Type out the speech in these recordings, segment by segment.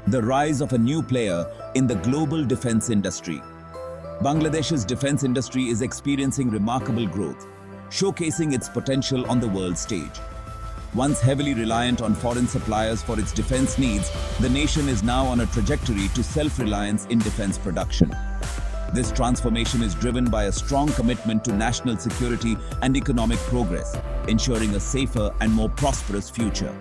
the rise of a new player in the global defense industry. Bangladesh's defense industry is experiencing remarkable growth, showcasing its potential on the world stage. Once heavily reliant on foreign suppliers for its defense needs, the nation is now on a trajectory to self-reliance in defense production. This transformation is driven by a strong commitment to national security and economic progress, ensuring a safer and more prosperous future.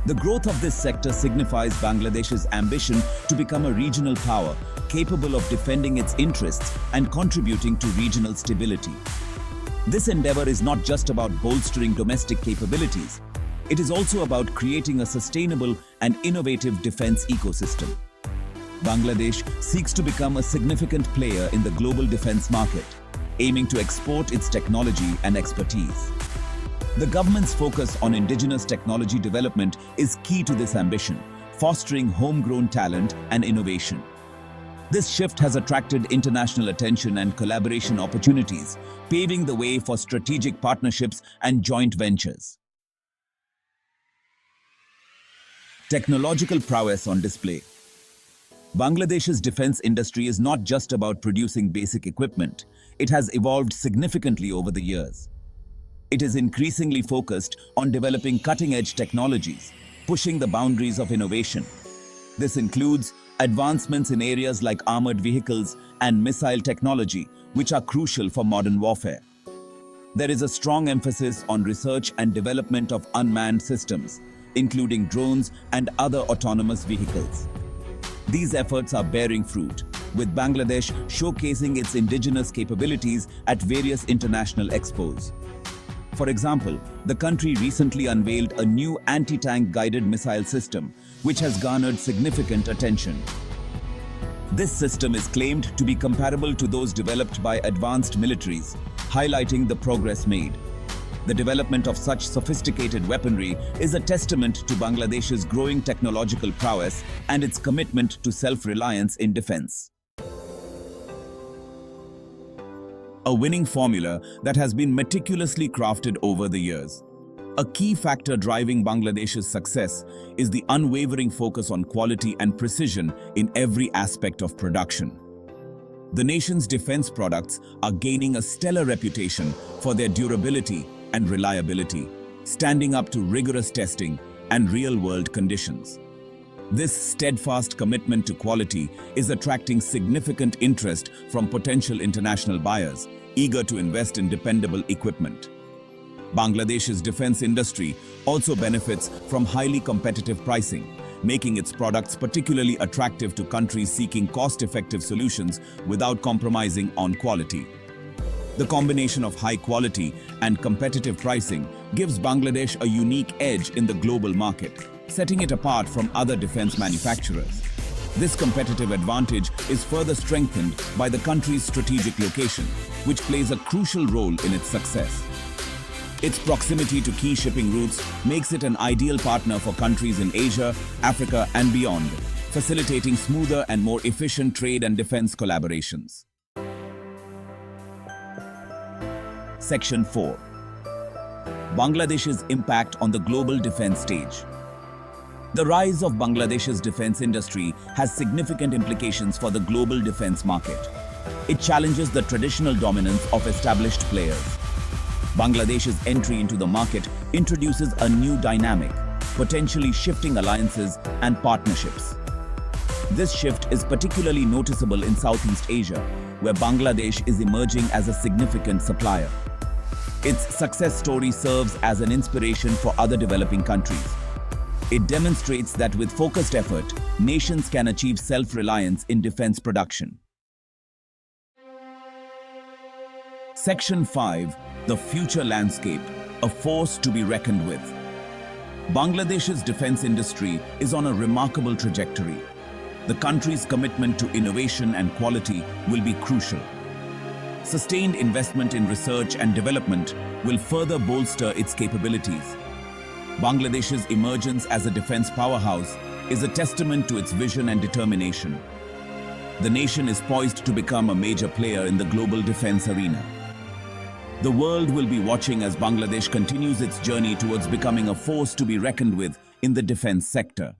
The growth of this sector signifies Bangladesh's ambition to become a regional power, capable of defending its interests and contributing to regional stability. This endeavor is not just about bolstering domestic capabilities, it is also about creating a sustainable and innovative defense ecosystem. Bangladesh seeks to become a significant player in the global defense market, aiming to export its technology and expertise. The government's focus on indigenous technology development is key to this ambition, fostering homegrown talent and innovation. This shift has attracted international attention and collaboration opportunities, paving the way for strategic partnerships and joint ventures. Technological prowess on display. Bangladesh's defense industry is not just about producing basic equipment. It has evolved significantly over the years. It is increasingly focused on developing cutting-edge technologies, pushing the boundaries of innovation. This includes advancements in areas like armored vehicles and missile technology, which are crucial for modern warfare. There is a strong emphasis on research and development of unmanned systems, including drones and other autonomous vehicles. These efforts are bearing fruit, with Bangladesh showcasing its indigenous capabilities at various international expos. For example, the country recently unveiled a new anti-tank guided missile system, which has garnered significant attention. This system is claimed to be comparable to those developed by advanced militaries, highlighting the progress made. The development of such sophisticated weaponry is a testament to Bangladesh's growing technological prowess and its commitment to self-reliance in defense. A winning formula that has been meticulously crafted over the years. A key factor driving Bangladesh's success is the unwavering focus on quality and precision in every aspect of production. The nation's defense products are gaining a stellar reputation for their durability and reliability, standing up to rigorous testing and real-world conditions. This steadfast commitment to quality is attracting significant interest from potential international buyers, eager to invest in dependable equipment. Bangladesh's defense industry also benefits from highly competitive pricing, making its products particularly attractive to countries seeking cost-effective solutions without compromising on quality. The combination of high quality and competitive pricing gives Bangladesh a unique edge in the global market, setting it apart from other defense manufacturers. This competitive advantage is further strengthened by the country's strategic location, which plays a crucial role in its success. Its proximity to key shipping routes makes it an ideal partner for countries in Asia, Africa, and beyond, facilitating smoother and more efficient trade and defense collaborations. Section 4. Bangladesh's impact on the global defense stage. The rise of Bangladesh's defense industry has significant implications for the global defense market. It challenges the traditional dominance of established players. Bangladesh's entry into the market introduces a new dynamic, potentially shifting alliances and partnerships. This shift is particularly noticeable in Southeast Asia, where Bangladesh is emerging as a significant supplier. Its success story serves as an inspiration for other developing countries. It demonstrates that with focused effort, nations can achieve self-reliance in defense production. Section 5. The future landscape, a force to be reckoned with. Bangladesh's defense industry is on a remarkable trajectory. The country's commitment to innovation and quality will be crucial. Sustained investment in research and development will further bolster its capabilities. Bangladesh's emergence as a defense powerhouse is a testament to its vision and determination. The nation is poised to become a major player in the global defense arena. The world will be watching as Bangladesh continues its journey towards becoming a force to be reckoned with in the defense sector.